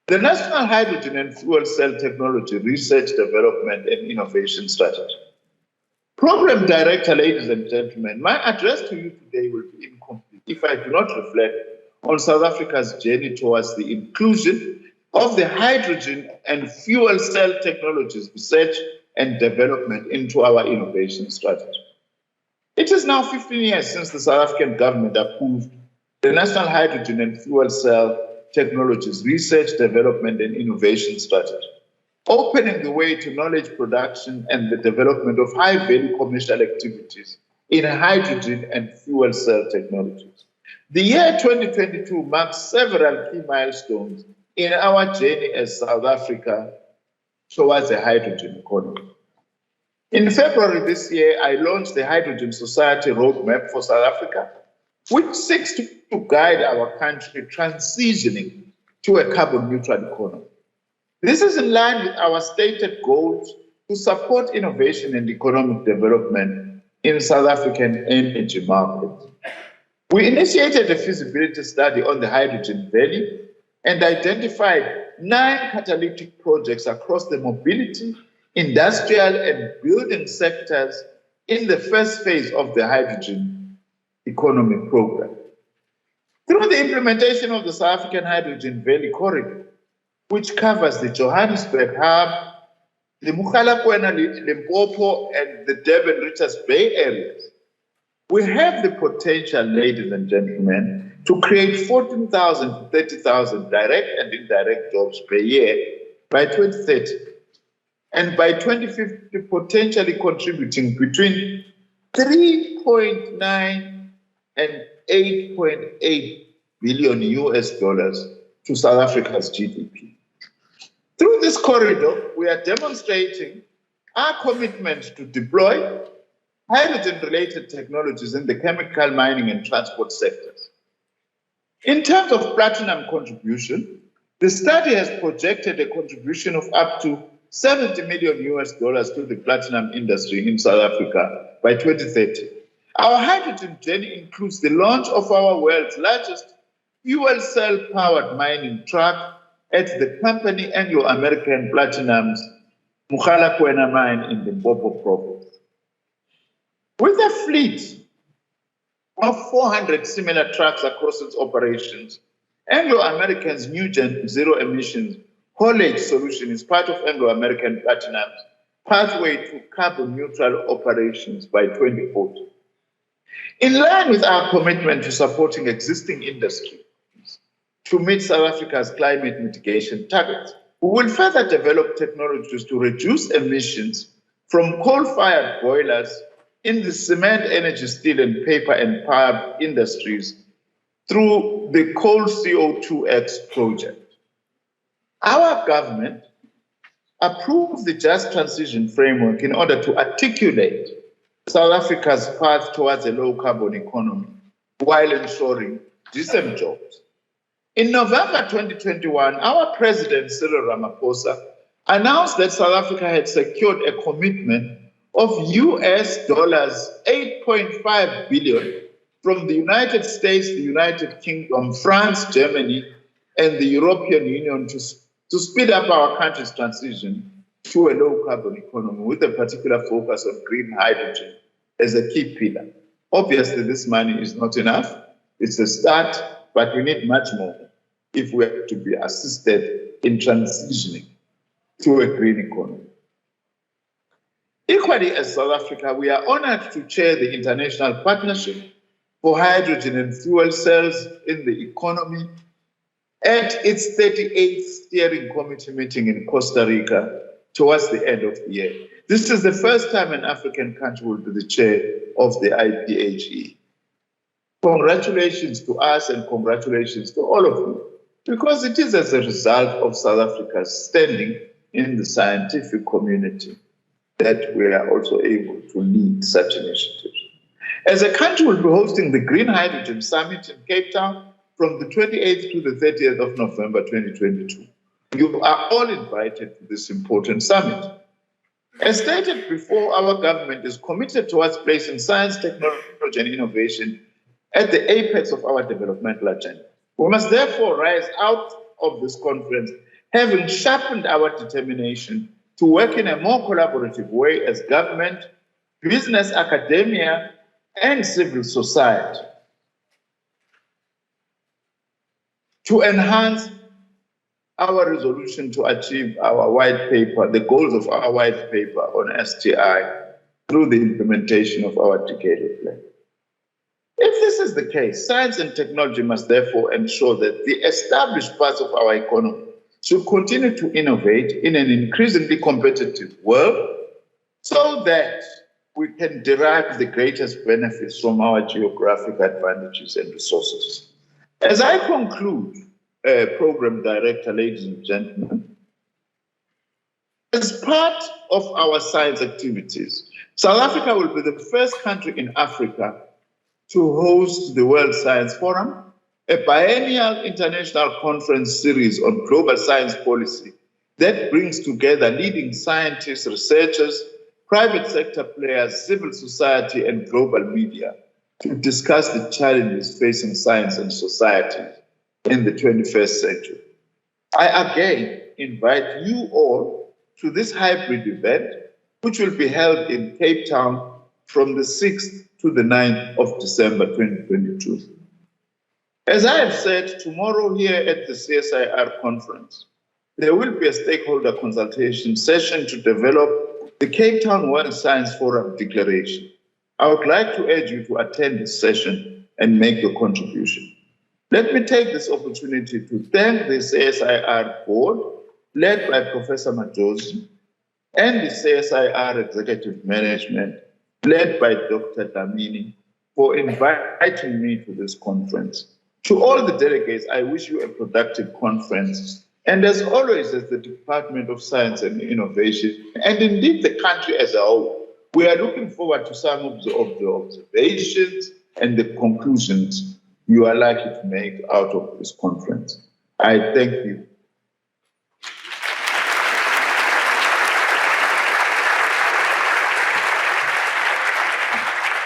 Speaker 4: The National Hydrogen and Fuel Cell Technology Research, Development and Innovation Strategy. Program Director, ladies and gentlemen, my address to you today will be incomplete if I do not reflect on South Africa's journey towards the inclusion of the hydrogen and fuel cell technologies research and development into our innovation strategy. It is now 15 years since the South African government approved the National Hydrogen and Fuel Cell Technologies Research, Development and Innovation Strategy, opening the way to knowledge production and the development of high-value commercial activities in hydrogen and fuel cell technologies. The year 2022 marks several key milestones in our journey as South Africa towards a hydrogen economy. In February this year, I launched the Hydrogen Society Roadmap for South Africa, which seeks to guide our country transitioning to a carbon-neutral economy. This is in line with our stated goals to support innovation and economic development in South African energy markets. We initiated a feasibility study on the Hydrogen Valley and identified 9 catalytic projects across the mobility, industrial and building sectors in the first phase of the hydrogen economy program. Through the implementation of the South African Hydrogen Valley Corridor, which covers the Johannesburg hub, the Mogalakwena, Limpopo, and the Durban-Richards Bay areas, we have the potential, ladies and gentlemen, to create 14,000 to 30,000 direct and indirect jobs per year by 2030. And by 2050, potentially contributing between 3.9 and 8.8 billion US dollars to South Africa's GDP. Through this corridor, we are demonstrating our commitment to deploy hydrogen-related technologies in the chemical, mining, and transport sectors. In terms of platinum contribution, the study has projected a contribution of up to 70 million US dollars to the platinum industry in South Africa by 2030. Our hydrogen journey includes the launch of our world's largest fuel cell powered mining truck at the company Anglo American Platinum's Mogalakwena mine in the Limpopo province. With a fleet of 400 similar trucks across its operations, Anglo American's new Gen Zero emissions haulage solution is part of Anglo American Platinum's pathway to carbon neutral operations by 2040. In line with our commitment to supporting existing industries to meet South Africa's climate mitigation targets, we will further develop technologies to reduce emissions from coal-fired boilers in the cement, energy, steel, and paper and power industries through the Coal CO2X project. Our government approved the Just Transition Framework in order to articulate South Africa's path towards a low-carbon economy while ensuring decent jobs. In November 2021, our President Cyril Ramaphosa announced that South Africa had secured a commitment of US dollars 8.5 billion from the United States, the United Kingdom, France, Germany, and the European Union to speed up our country's transition to a low carbon economy with a particular focus on green hydrogen as a key pillar. Obviously, this money is not enough. It's a start, but we need much more if we are to be assisted in transitioning to a green economy. Equally, as South Africa, we are honored to chair the International Partnership for Hydrogen and Fuel Cells in the Economy at its 38th Steering Committee meeting in Costa Rica towards the end of the year. This is the first time an African country will be the chair of the IPHE. Congratulations to us and congratulations to all of you, because it is as a result of South Africa's standing in the scientific community that we are also able to lead such initiatives. As a country, we'll be hosting the Green Hydrogen Summit in Cape Town from the 28th to the 30th of November 2022. You are all invited to this important summit. As stated before, our government is committed towards placing science, technology, and innovation at the apex of our developmental agenda. We must therefore rise out of this conference having sharpened our determination to work in a more collaborative way as government, business, academia, and civil society to enhance our resolution to achieve our white paper, the goals of our white paper on STI through the implementation of our decadal plan. If this is the case, science and technology must therefore ensure that the established parts of our economy should continue to innovate in an increasingly competitive world so that we can derive the greatest benefits from our geographic advantages and resources. As I conclude, Program Director, ladies and gentlemen, as part of our science activities, South Africa will be the first country in Africa to host the World Science Forum, a biennial international conference series on global science policy that brings together leading scientists, researchers, private sector players, civil society, and global media to discuss the challenges facing science and society in the 21st century. I again invite you all to this hybrid event, which will be held in Cape Town from the 6th to the 9th of December 2022. As I have said, tomorrow here at the CSIR conference, there will be a stakeholder consultation session to develop the Cape Town World Science Forum Declaration. I would like to urge you to attend this session and make your contribution. Let me take this opportunity to thank the CSIR board, led by Professor Majosi, and the CSIR executive management, led by Dr. Dlamini, for inviting me to this conference. To all the delegates, I wish you a productive conference. And as always, as the Department of Science and Innovation, and indeed the country as a whole, we are looking forward to some of the observations and the conclusions you are likely to make out of this conference. I thank you.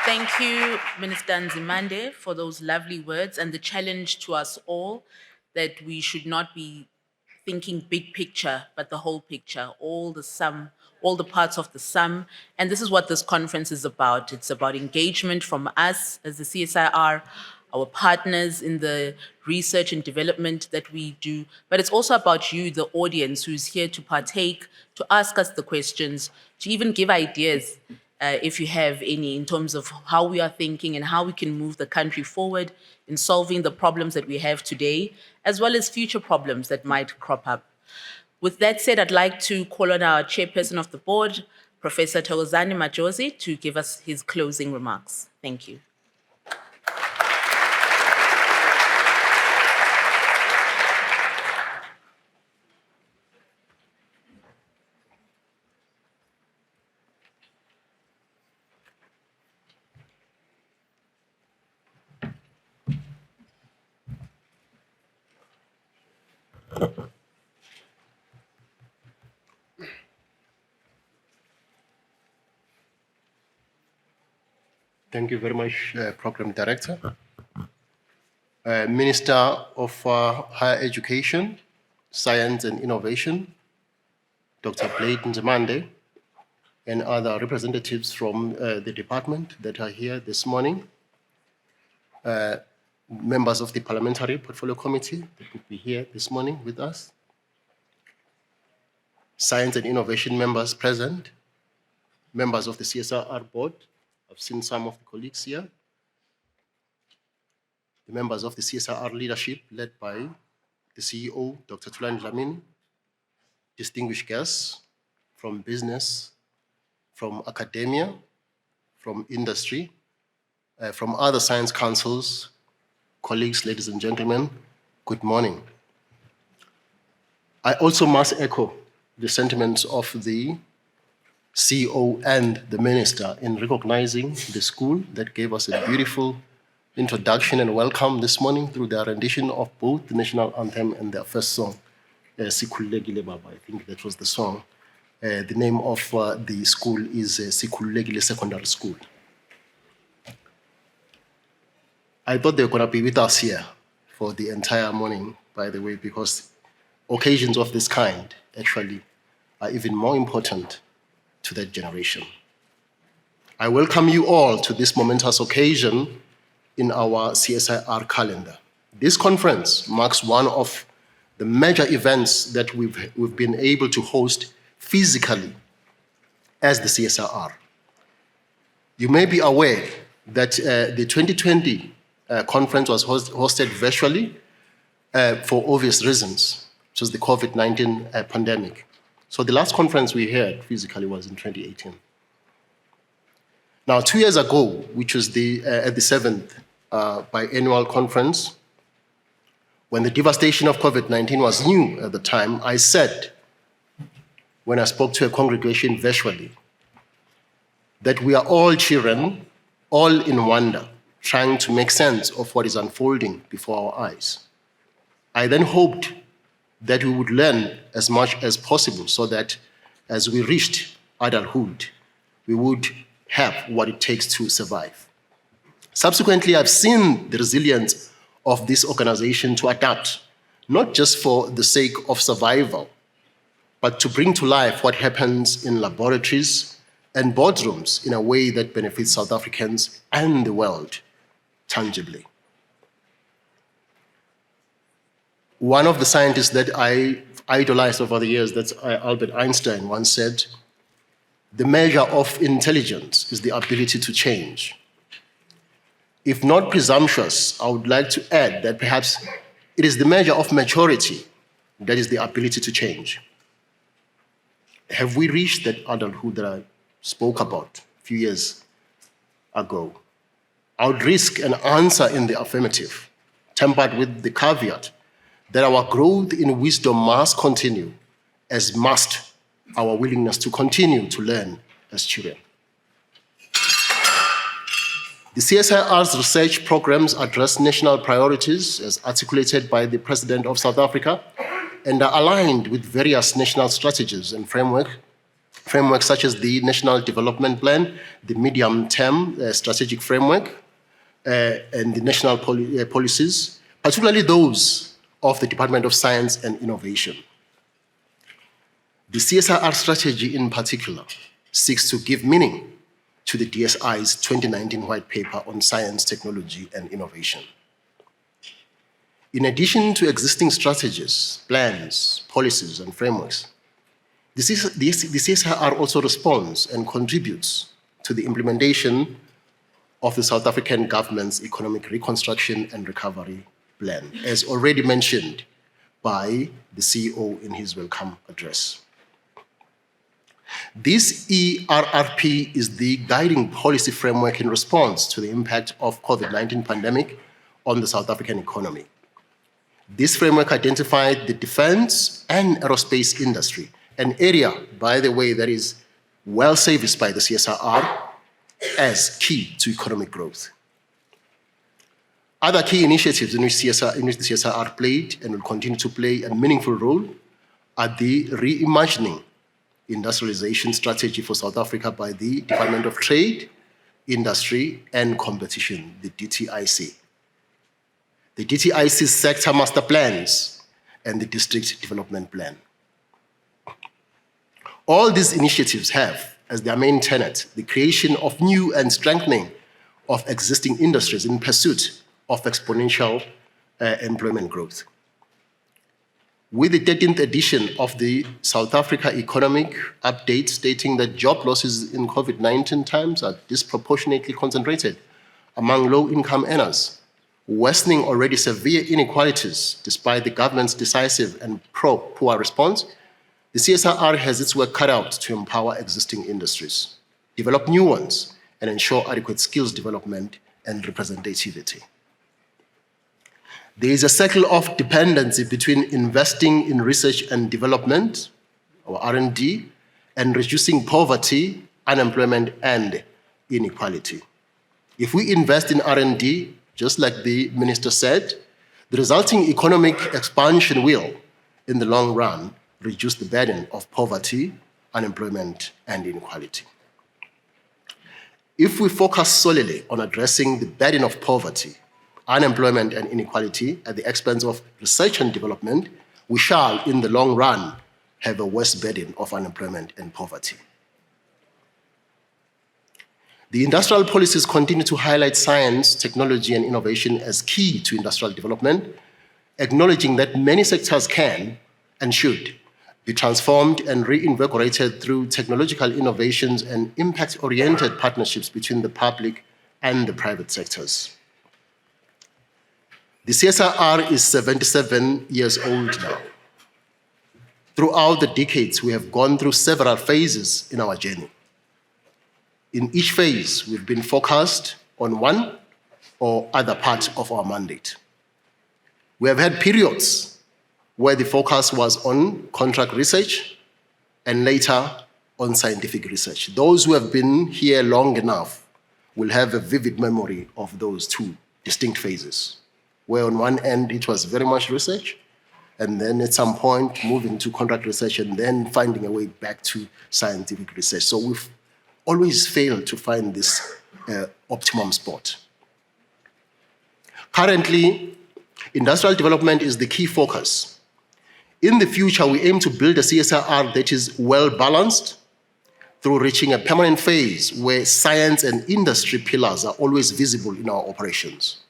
Speaker 1: Thank you, Minister Nzimande, for those lovely words and the challenge to us all that we should not be thinking big picture, but the whole picture, all the sum, all the parts of the sum. And this is what this conference is about. It's about engagement from us as the CSIR, our partners in the research and development that we do, but it's also about you, the audience, who's here to partake, to ask us the questions, to even give ideas, if you have any, in terms of how we are thinking and how we can move the country forward in solving the problems that we have today, as well as future problems that might crop up. With that said, I'd like to call on our chairperson of the board, Professor Thokozani Majosi, to give us his closing remarks. Thank you.
Speaker 5: Thank you very much, Program Director. Minister of Higher Education, Science and Innovation, Dr. Blade Nzimande, and other representatives from the department that are here this morning, members of the Parliamentary Portfolio Committee that would be here this morning with us, Science and Innovation members present, members of the CSIR board. I've seen some of the colleagues here, the members of the CSIR leadership led by the CEO, Dr. Thulani Dlamini, distinguished guests from business, from academia, from industry, from other science councils, colleagues, ladies and gentlemen, good morning. I also must echo the sentiments of the CEO and the Minister in recognizing the school that gave us a beautiful introduction and welcome this morning through their rendition of both the national anthem and their first song, Sikhululekile Baba. I think that was the song. The name of the school is Sikhululekile Secondary School. I thought they were going to be with us here for the entire morning, by the way, because occasions of this kind actually are even more important to that generation. I welcome you all to this momentous occasion in our CSIR calendar. This conference marks one of the major events that we've been able to host physically as the CSIR. You may be aware that the 2020 conference was hosted virtually for obvious reasons, which was the COVID-19 pandemic. So the last conference we had physically was in 2018. Now, 2 years ago, which was the 7th biennial conference, when the devastation of COVID-19 was new at the time, I said, when I spoke to a congregation virtually, that we are all children, all in wonder, trying to make sense of what is unfolding before our eyes. I then hoped that we would learn as much as possible so that as we reached adulthood, we would have what it takes to survive. Subsequently, I've seen the resilience of this organization to adapt, not just for the sake of survival, but to bring to life what happens in laboratories and boardrooms in a way that benefits South Africans and the world tangibly. One of the scientists that I idolized over the years, that's Albert Einstein, once said, the measure of intelligence is the ability to change. If not presumptuous, I would like to add that perhaps it is the measure of maturity that is the ability to change. Have we reached that adulthood that I spoke about a few years ago? I would risk an answer in the affirmative, tempered with the caveat that our growth in wisdom must continue, as must our willingness to continue to learn as children. The CSIR's research programs address national priorities as articulated by the President of South Africa and are aligned with various national strategies and frameworks such as the National Development Plan, the Medium-Term Strategic Framework, and the national policies, particularly those of the Department of Science and Innovation. The CSIR strategy in particular seeks to give meaning to the DSI's 2019 white paper on science, technology, and innovation. In addition to existing strategies, plans, policies, and frameworks, the CSIR also responds and contributes to the implementation of the South African government's Economic Reconstruction and Recovery Plan, as already mentioned by the CEO in his welcome address. This ERRP is the guiding policy framework in response to the impact of COVID-19 pandemic on the South African economy. This framework identified the defense and aerospace industry, an area, by the way, that is well serviced by the CSIR, as key to economic growth. Other key initiatives in which the CSIR played and will continue to play a meaningful role are the reimagining industrialization strategy for South Africa by the Department of Trade Industry and Competition, the DTIC. The DTIC's sector master plans and the district development plan. All these initiatives have as their main tenet the creation of new and strengthening of existing industries in pursuit of exponential employment growth. With the 13th edition of the South Africa Economic Update stating that job losses in COVID-19 times are disproportionately concentrated among low-income earners, worsening already severe inequalities despite the government's decisive and pro-poor response, the CSIR has its work cut out to empower existing industries, develop new ones, and ensure adequate skills development and representativity. There is a circle of dependency between investing in research and development, or R&D, and reducing poverty, unemployment, and inequality. If we invest in R&D, just like the minister said, the resulting economic expansion will, in the long run, reduce the burden of poverty, unemployment, and inequality. If we focus solely on addressing the burden of poverty, unemployment, and inequality at the expense of research and development, we shall, in the long run, have a worse burden of unemployment and poverty. The industrial policies continue to highlight science, technology, and innovation as key to industrial development, acknowledging that many sectors can and should be transformed and reinvigorated through technological innovations and impact-oriented partnerships between the public and the private sectors. The CSIR is 77 years old now. Throughout the decades, we have gone through several phases in our journey. In each phase, we've been focused on one or other part of our mandate. We have had periods where the focus was on contract research and later on scientific research. Those who have been here long enough will have a vivid memory of those two distinct phases, where on one end it was very much research, and then at some point moving to contract research and then finding a way back to scientific research. So we've always failed to find this optimum spot. Currently, industrial development is the key focus. In the future, we aim to build a CSIR that is well-balanced through reaching a permanent phase where science and industry pillars are always visible in our operations.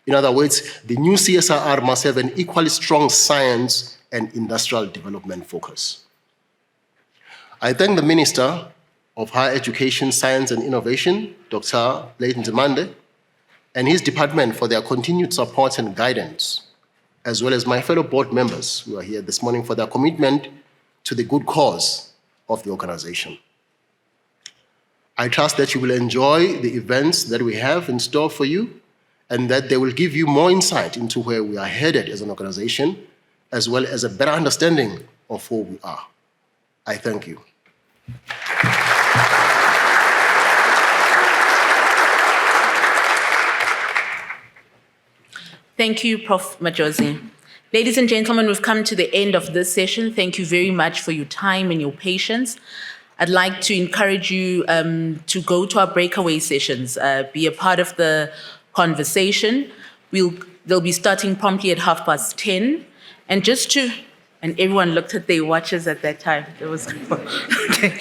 Speaker 5: In other words, the new CSIR must have an equally strong science and industrial development focus. I thank the Minister of Higher Education, Science and Innovation, Dr. Leighton Temande, and his department for their continued support and guidance, as well as my fellow board members who are here this morning for their commitment to the good cause of the organization. I trust that you will enjoy the events that we have in store for you and that they will give you more insight into where we are headed as an organization, as well as a better understanding of who we are. I thank you.
Speaker 1: Thank you, Prof. Majosi. Ladies and gentlemen, we've come to the end of this session. Thank you very much for your time and your patience. I'd like to encourage you to go to our breakaway sessions, be a part of the conversation. They'll be starting promptly at 10:30. And everyone looked at their watches at that time. It was, okay.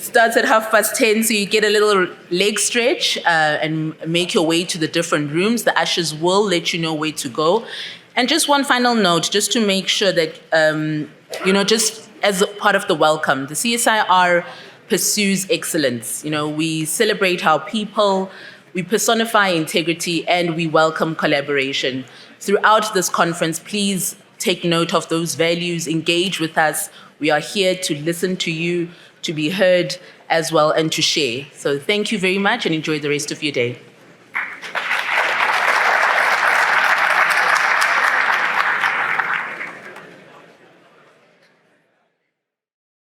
Speaker 1: Starts at 10:30, so you get a little leg stretch and make your way to the different rooms. The ushers will let you know where to go. And just one final note, just to make sure that, just as a part of the welcome, the CSIR pursues excellence. We celebrate our people, we personify integrity, and we welcome collaboration. Throughout this conference, please take note of those values, engage with us. We are here to listen to you, to be heard as well, and to share. So thank you very much and enjoy the rest of your day.